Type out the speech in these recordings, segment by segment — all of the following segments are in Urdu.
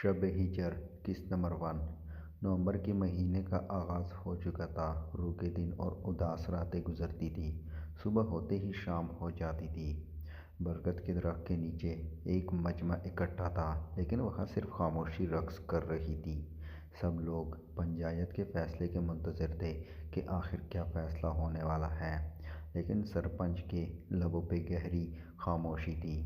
شب ہجر قسط نمبر 1 نومبر کے مہینے کا آغاز ہو چکا تھا۔ روکے دن اور اداس راتیں گزرتی تھیں۔ صبح ہوتے ہی شام ہو جاتی تھی۔ برگد کے درخت کے نیچے ایک مجمع اکٹھا تھا، لیکن وہاں صرف خاموشی رقص کر رہی تھی۔ سب لوگ پنچایت کے فیصلے کے منتظر تھے کہ آخر کیا فیصلہ ہونے والا ہے، لیکن سرپنچ کے لبوں پہ گہری خاموشی تھی۔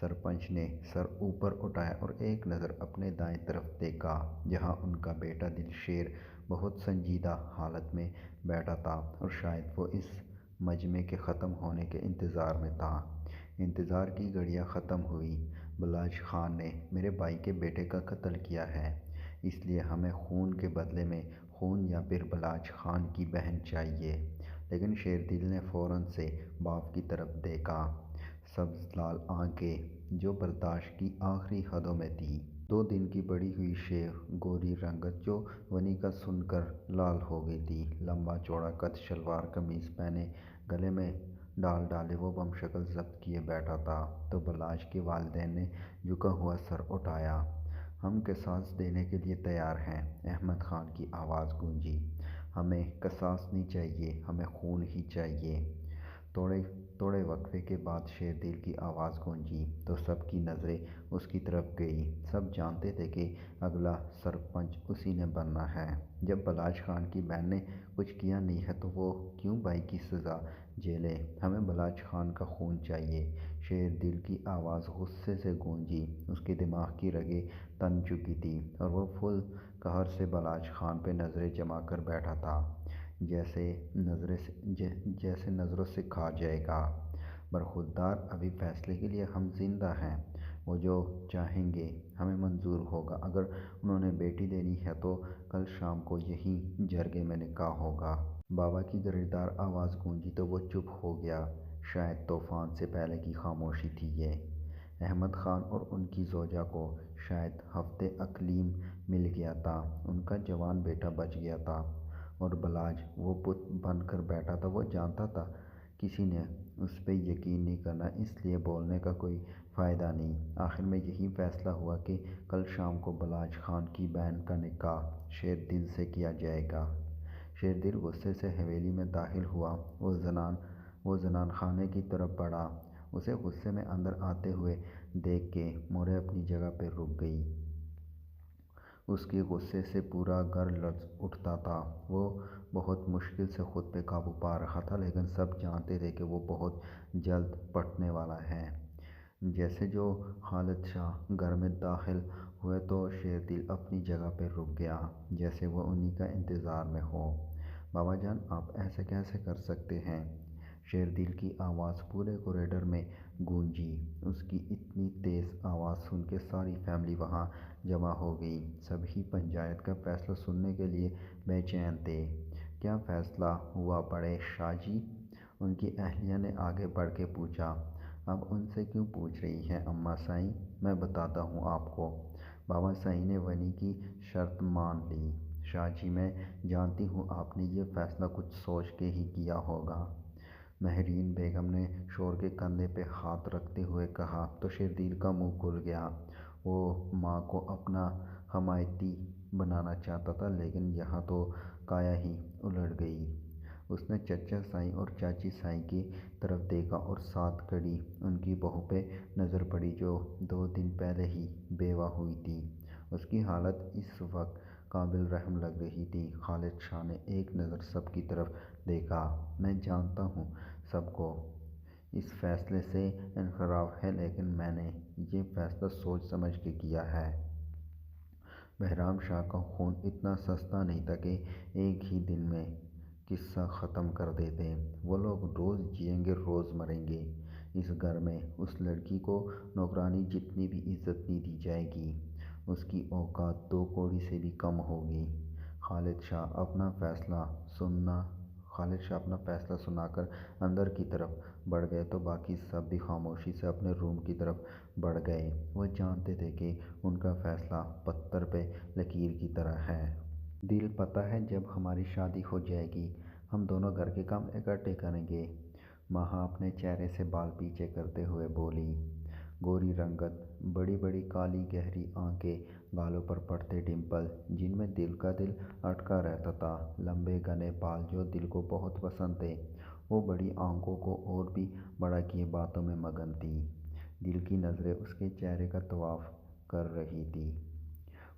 سرپنچ نے سر اوپر اٹھایا اور ایک نظر اپنے دائیں طرف دیکھا، جہاں ان کا بیٹا دلشیر بہت سنجیدہ حالت میں بیٹھا تھا اور شاید وہ اس مجمع کے ختم ہونے کے انتظار میں تھا۔ انتظار کی گھڑیاں ختم ہوئیں۔ بلاچ خان نے میرے بھائی کے بیٹے کا قتل کیا ہے، اس لیے ہمیں خون کے بدلے میں خون یا پھر بلاچ خان کی بہن چاہیے۔ لیکن شیردل نے فوراً سے باپ کی طرف دیکھا، سبز لال آنکھیں جو برداشت کی آخری حدوں میں تھیں۔ 2 دن کی بڑھی ہوئی شیو گوری رنگت جو ونی کا سن کر لال ہو گئی تھی۔ لمبا چوڑا قد شلوار قمیض پہنے، گلے میں ڈال ڈالے وہ بم شکل ضبط کیے بیٹھا تھا۔ تو بلاچ کے والدین نے جھکا ہوا سر اٹھایا۔ ہم قصاص دینے کے لیے تیار ہیں، احمد خان کی آواز گونجی۔ ہمیں قصاص نہیں چاہیے، ہمیں خون ہی چاہیے۔ تھوڑے وقفے کے بعد شیردل کی آواز گونجی تو سب کی نظریں اس کی طرف گئیں۔ سب جانتے تھے کہ اگلا سرپنچ اسی نے بننا ہے۔ جب بلاچ خان کی بہن نے کچھ کیا نہیں ہے تو وہ کیوں بھائی کی سزا جھیلے؟ ہمیں بلاچ خان کا خون چاہیے۔ شیردل کی آواز غصے سے گونجی۔ اس کے دماغ کی رگیں تن چکی تھیں اور وہ فل قہر سے بلاچ خان پہ نظریں جما کر بیٹھا تھا، جیسے نظروں سے کھا جائے گا۔ برخوردار، ابھی فیصلے کے لیے ہم زندہ ہیں۔ وہ جو چاہیں گے ہمیں منظور ہوگا۔ اگر انہوں نے بیٹی دینی ہے تو کل شام کو یہیں جرگے میں نکاح ہوگا۔ بابا کی گریدار آواز گونجی تو وہ چپ ہو گیا۔ شاید طوفان سے پہلے کی خاموشی تھی یہ۔ احمد خان اور ان کی زوجہ کو شاید ہفتے اقلیم مل گیا تھا، ان کا جوان بیٹا بچ گیا تھا، اور بلاچ وہ بت بن کر بیٹھا تھا۔ وہ جانتا تھا کسی نے اس پہ یقین نہیں کرنا، اس لیے بولنے کا کوئی فائدہ نہیں۔ آخر میں یہی فیصلہ ہوا کہ کل شام کو بلاچ خان کی بہن کا نکاح شیردل سے کیا جائے گا۔ شیردل غصے سے حویلی میں داخل ہوا۔ وہ زنان خانے کی طرف بڑھا۔ اسے غصے میں اندر آتے ہوئے دیکھ کے مورے اپنی جگہ پہ رک گئی۔ اس کے غصے سے پورا گھر لرز اٹھتا تھا۔ وہ بہت مشکل سے خود پہ قابو پا رہا تھا، لیکن سب جانتے تھے کہ وہ بہت جلد پھٹنے والا ہے۔ جیسے جو خالد شاہ گھر میں داخل ہوئے تو شیردل اپنی جگہ پہ رک گیا، جیسے وہ انہی کا انتظار میں ہو۔ بابا جان، آپ ایسے کیسے کر سکتے ہیں؟ شیردل کی آواز پورے کوریڈور میں گونجی۔ اس کی اتنی تیز آواز سن کے ساری فیملی وہاں جمع ہو گئی۔ سبھی پنچایت کا فیصلہ سننے کے لیے بے چین تھے۔ کیا فیصلہ ہوا بڑے شاہ جی؟ ان کی اہلیہ نے آگے بڑھ کے پوچھا۔ اب ان سے کیوں پوچھ رہی ہیں اماں سائیں؟ میں بتاتا ہوں آپ کو۔ بابا سائیں نے ونی کی شرط مان لی۔ شاہ جی، میں جانتی ہوں آپ نے یہ فیصلہ کچھ سوچ کے ہی کیا ہوگا، مہرین بیگم نے شوہر کے کندھے پہ ہاتھ رکھتے ہوئے کہا۔ تو شیردل کا منہ کھل گیا۔ وہ ماں کو اپنا حمایتی بنانا چاہتا تھا، لیکن یہاں تو کایا ہی الٹ گئی۔ اس نے چچا سائیں اور چاچی سائیں کی طرف دیکھا اور ساتھ کھڑی ان کی بہو پہ نظر پڑی جو 2 دن پہلے ہی بیوہ ہوئی تھی۔ اس کی حالت اس وقت قابل رحم لگ رہی تھی۔ خالد شاہ نے ایک نظر سب کی طرف دیکھا۔ میں جانتا ہوں سب کو اس فیصلے سے انحراف ہے، لیکن میں نے یہ فیصلہ سوچ سمجھ کے کیا ہے۔ بہرام شاہ کا خون اتنا سستا نہیں تھا کہ ایک ہی دن میں قصہ ختم کر دیتے۔ وہ لوگ روز جئیں گے، روز مریں گے۔ اس گھر میں اس لڑکی کو نوکرانی جتنی بھی عزت نہیں دی جائے گی، اس کی اوقات 2 کوڑی سے بھی کم ہوگی۔ خالد شاہ اپنا فیصلہ سنا کر اندر کی طرف بڑھ گئے تو باقی سب بھی خاموشی سے اپنے روم کی طرف بڑھ گئے۔ وہ جانتے تھے کہ ان کا فیصلہ پتھر پہ لکیر کی طرح ہے۔ دل، پتہ ہے جب ہماری شادی ہو جائے گی ہم دونوں گھر کے کام اکٹھے کریں گے۔ ماہا اپنے چہرے سے بال پیچھے کرتے ہوئے بولی۔ گوری رنگت، بڑی بڑی کالی گہری آنکھیں، گالوں پر پڑتے ڈمپل جن میں دل کا دل اٹکا رہتا تھا، لمبے گھنے بال جو دل کو بہت پسند تھے، وہ بڑی آنکھوں کو اور بھی بڑا کیے باتوں میں مگن تھی۔ دل کی نظریں اس کے چہرے کا طواف کر رہی تھی۔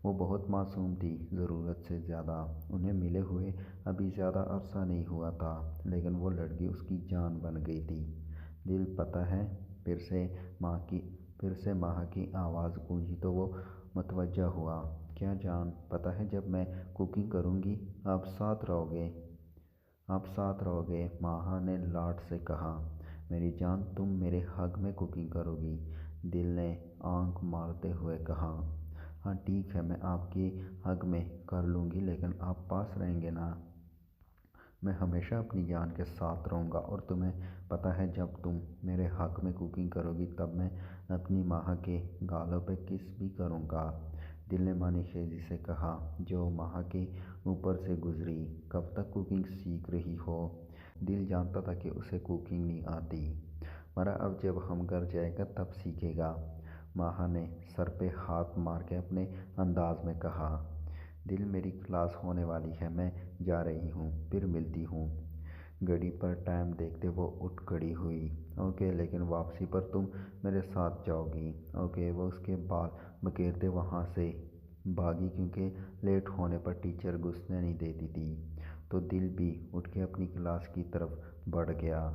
وہ بہت معصوم تھی، ضرورت سے زیادہ۔ انہیں ملے ہوئے ابھی زیادہ عرصہ نہیں ہوا تھا، لیکن وہ لڑکی اس کی جان بن گئی تھی۔ دل پتہ ہے؟ پھر سے ماں کی آواز گونجی تو وہ متوجہ ہوا۔ کیا جان؟ پتہ ہے جب میں کوکنگ کروں گی آپ ساتھ رہو گے؟ آپ ساتھ رہو گے، ماں نے لاڈ سے کہا۔ میری جان، تم میرے حق میں کوکنگ کرو گی؟ دل نے آنکھ مارتے ہوئے کہا۔ ہاں ٹھیک ہے، میں آپ کے حق میں کر لوں گی، لیکن آپ پاس رہیں گے نا؟ میں ہمیشہ اپنی جان کے ساتھ رہوں گا، اور تمہیں پتہ ہے جب تم میرے حق میں کوکنگ کرو گی تب میں اپنی ماں کے گالوں پہ کس بھی کروں گا، دل نے معنی خیزی سے کہا، جو ماں کے اوپر سے گزری۔ کب تک کوکنگ سیکھ رہی ہو؟ دل جانتا تھا کہ اسے کوکنگ نہیں آتی، مگر اب جب ہم گھر جائے گا تب سیکھے گا، ماں نے سر پہ ہاتھ مار کے اپنے انداز میں کہا۔ دل، میری کلاس ہونے والی ہے، میں جا رہی ہوں، پھر ملتی ہوں۔ گھڑی پر ٹائم دیکھتے وہ اٹھ کھڑی ہوئی۔ اوکے، لیکن واپسی پر تم میرے ساتھ جاؤ گی؟ اوکے۔ وہ اس کے بال بکھیرتے وہاں سے بھاگی، کیونکہ لیٹ ہونے پر ٹیچر گھسنے نہیں دیتی تھی۔ تو دل بھی اٹھ کے اپنی کلاس کی طرف بڑھ گیا۔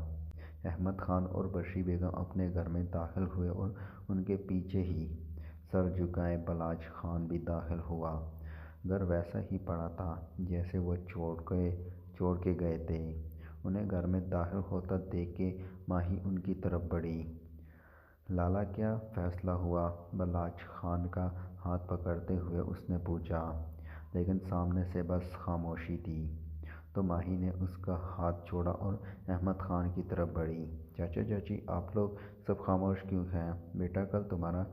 احمد خان اور بشری بیگم اپنے گھر میں داخل ہوئے اور ان کے پیچھے ہی سر جھکائے بلاچ خان بھی داخل ہوا۔ گھر ویسا ہی پڑا تھا جیسے وہ چھوڑ کے گئے تھے۔ انہیں گھر میں داخل ہوتا دیکھ کے ماہی ان کی طرف بڑھی۔ لالا، کیا فیصلہ ہوا؟ بلاچ خان کا ہاتھ پکڑتے ہوئے اس نے پوچھا، لیکن سامنے سے بس خاموشی تھی۔ تو ماہی نے اس کا ہاتھ چھوڑا اور احمد خان کی طرف بڑھی۔ چاچا چاچی، آپ لوگ سب خاموش کیوں ہیں؟ بیٹا، کل تمہارا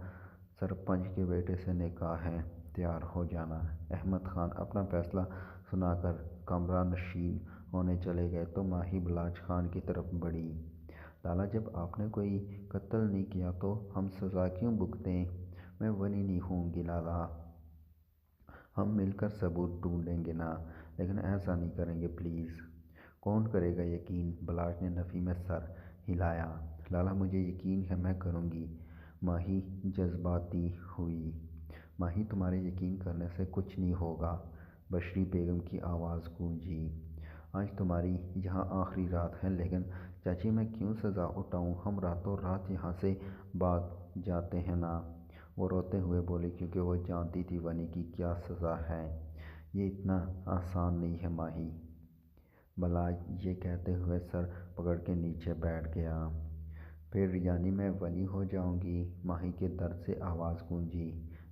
سرپنچ کے بیٹے سے نکاح ہے، تیار ہو جانا۔ احمد خان اپنا فیصلہ سنا کر کمرہ نشین ہونے چلے گئے تو ماہی بلاچ خان کی طرف بڑھی۔ لالا، جب آپ نے کوئی قتل نہیں کیا تو ہم سزا کیوں بھگتیں؟ میں ونی نہیں ہوں گی لالا، ہم مل کر ثبوت ڈھونڈیں گے نا، لیکن ایسا نہیں کریں گے پلیز۔ کون کرے گا یقین؟ بلاچ نے نفی میں سر ہلایا۔ لالا، مجھے یقین ہے میں کروں گی، ماہی جذباتی ہوئی۔ ماہی، تمہارے یقین کرنے سے کچھ نہیں ہوگا، بشری بیگم کی آواز گونجی۔ آج تمہاری یہاں آخری رات ہے، لیکن چاچی میں کیوں سزا اٹھاؤں؟ ہم راتوں رات یہاں سے بھاگ جاتے ہیں نا، وہ روتے ہوئے بولی، کیونکہ وہ جانتی تھی ونی کی کیا سزا ہے۔ یہ اتنا آسان نہیں ہے ماہی، بلاچ یہ کہتے ہوئے سر پکڑ کے نیچے بیٹھ گیا۔ پھر یعنی میں ونی ہو جاؤں گی؟ ماہی کے درد سے آواز گونجی۔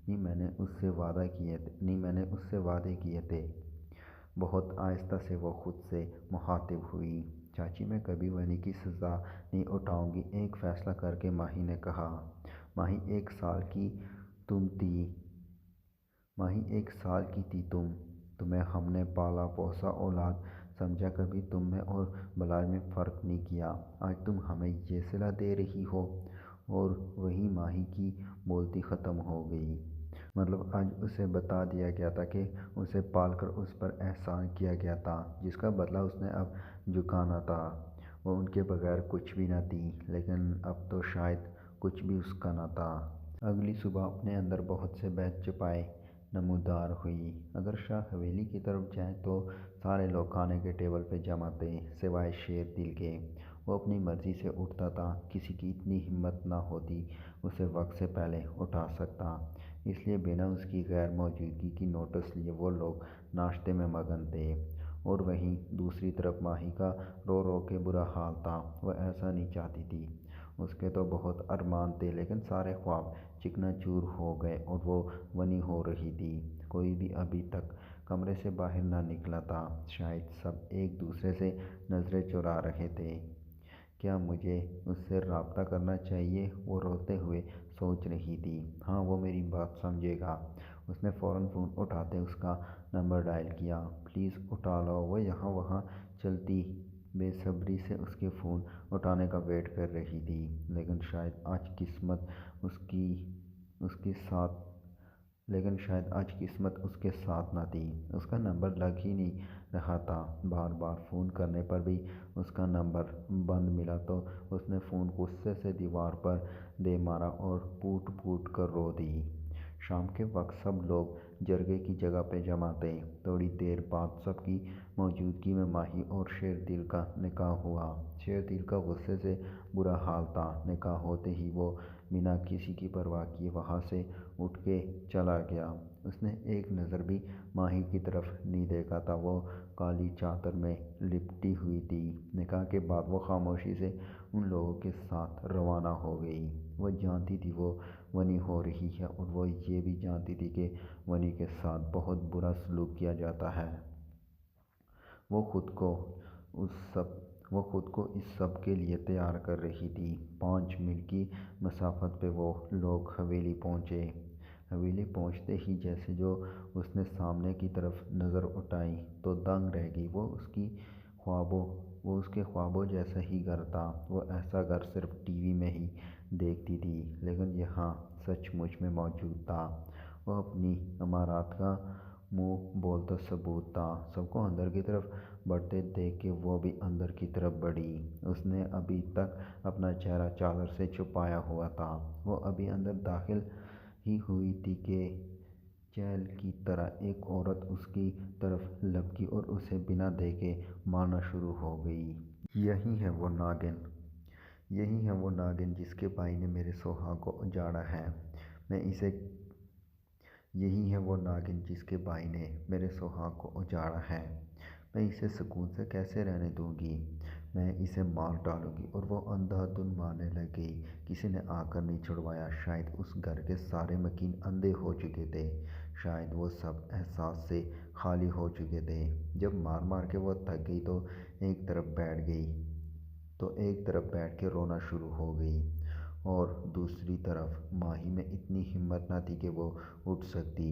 نہیں، میں نے اس سے وعدے کیے تھے۔ بہت آہستہ سے وہ خود سے مخاطب ہوئی۔ چاچی، میں کبھی ونی کی سزا نہیں اٹھاؤں گی، ایک فیصلہ کر کے ماہی نے کہا۔ ماہی، 1 سال کی تھی تم، تمہیں ہم نے پالا پوسا اولاد سمجھا، کبھی تم میں اور بلاچ میں فرق نہیں کیا، آج تم ہمیں یہ صلہ دے رہی ہو؟ اور وہیں ماہی کی بولتی ختم ہو گئی۔ مطلب آج اسے بتا دیا گیا تھا کہ اسے پال کر اس پر احسان کیا گیا تھا، جس کا بدلہ اس نے اب چکانا تھا۔ وہ ان کے بغیر کچھ بھی نہ تھی، لیکن اب تو شاید کچھ بھی اس کا نہ تھا۔ اگلی صبح اپنے اندر بہت سے بھید چھپائے نمودار ہوئی۔ اگر شاہ حویلی کی طرف جائیں تو سارے لوگ کھانے کے ٹیبل پہ جمع تھے، سوائے شیر دل کے۔ وہ اپنی مرضی سے اٹھتا تھا، کسی کی اتنی ہمت نہ ہوتی اسے وقت سے پہلے اٹھا سکتا، اس لیے بنا اس کی غیر موجودگی کی نوٹس لیے وہ لوگ ناشتے میں مگن تھے۔ اور وہیں دوسری طرف ماہی کا رو رو کے برا حال تھا، وہ ایسا نہیں چاہتی تھی، اس کے تو بہت ارمان تھے، لیکن سارے خواب چکنا چور ہو گئے اور وہ ونی ہو رہی تھی۔ کوئی بھی ابھی تک کمرے سے باہر نہ نکلا تھا، شاید سب ایک دوسرے سے نظریں چرا رہے تھے۔ کیا مجھے اس سے رابطہ کرنا چاہیے؟ وہ روتے ہوئے سوچ رہی تھی۔ ہاں، وہ میری بات سمجھے گا۔ اس نے فوراً فون اٹھاتے اس کا نمبر ڈائل کیا۔ پلیز اٹھا لو، وہ یہاں وہاں چلتی بے صبری سے اس کے فون اٹھانے کا ویٹ کر رہی تھی، لیکن شاید آج قسمت اس کے ساتھ لیکن شاید آج قسمت اس کے ساتھ نہ تھی۔ اس کا نمبر لگ ہی نہیں رہا تھا۔ بار بار فون کرنے پر بھی اس کا نمبر بند ملا تو اس نے فون غصے سے دیوار پر دے مارا اور پھوٹ پھوٹ کر رو دی۔ شام کے وقت سب لوگ جرگے کی جگہ پہ جمع تھے۔ تھوڑی دیر بعد سب کی موجودگی میں ماہی اور شیر دل کا نکاح ہوا۔ شیر دل کا غصے سے برا حال تھا۔ نکاح ہوتے ہی وہ بنا کسی کی پرواہ کیے وہاں سے اٹھ کے چلا گیا۔ اس نے ایک نظر بھی ماہی کی طرف نہیں دیکھا تھا، وہ کالی چادر میں لپٹی ہوئی تھی۔ نکاح کے بعد وہ خاموشی سے ان لوگوں کے ساتھ روانہ ہو گئی۔ وہ جانتی تھی وہ ونی ہو رہی ہے اور وہ یہ بھی جانتی تھی کہ ونی کے ساتھ بہت برا سلوک کیا جاتا ہے۔ وہ خود کو اس سب کے لیے تیار کر رہی تھی۔ 5 میل کی مسافت پہ وہ لوگ حویلی پہنچے۔ حویلی پہنچتے ہی جیسے جو اس نے سامنے کی طرف نظر اٹھائی تو دنگ رہ گئی۔ وہ اس کے خوابوں جیسا ہی گھر تھا۔ وہ ایسا گھر صرف ٹی وی میں ہی دیکھتی تھی، لیکن یہاں سچ مچ میں موجود تھا۔ وہ اپنی عمارت کا منہ بولتا ثبوت تھا۔ سب کو اندر کی طرف بڑھتے دیکھ کے وہ بھی اندر کی طرف بڑھی۔ اس نے ابھی تک اپنا چہرہ چادر سے چھپایا ہوا تھا۔ وہ ابھی اندر داخل ہی ہوئی تھی کہ چیل کی طرح ایک عورت اس کی طرف لپکی اور اسے بنا دیکھے مارنا شروع ہو گئی۔ یہی ہے وہ ناگن جس کے بھائی نے میرے سہاگ کو اجاڑا ہے۔ میں اسے سکون سے کیسے رہنے دوں گی؟ میں اسے مار ڈالوں گی۔ اور وہ اندھا دھند مارنے لگ گئی۔ کسی نے آ کر نہیں چھڑوایا۔ شاید اس گھر کے سارے مکین اندھے ہو چکے تھے۔ شاید وہ سب احساس سے خالی ہو چکے تھے۔ جب مار مار کے وہ تھک گئی تو ایک طرف بیٹھ کے رونا شروع ہو گئی اور دوسری طرف ماہی میں اتنی ہمت نہ تھی کہ وہ اٹھ سکتی۔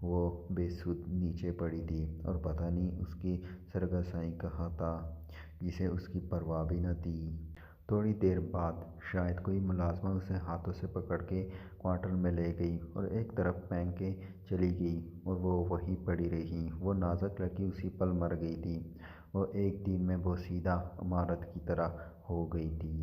وہ بے سود نیچے پڑی تھی اور پتہ نہیں اس کی سرگسائی کہاں تھا جسے اس کی پرواہ بھی نہ تھی۔ تھوڑی دیر بعد شاید کوئی ملازمہ اسے ہاتھوں سے پکڑ کے کوارٹر میں لے گئی اور ایک طرف پھینک کے چلی گئی اور وہ وہیں پڑی رہی۔ وہ نازک لڑکی اسی پل مر گئی تھی۔ وہ ایک دن میں بوسیدہ عمارت کی طرح ہو گئی تھی۔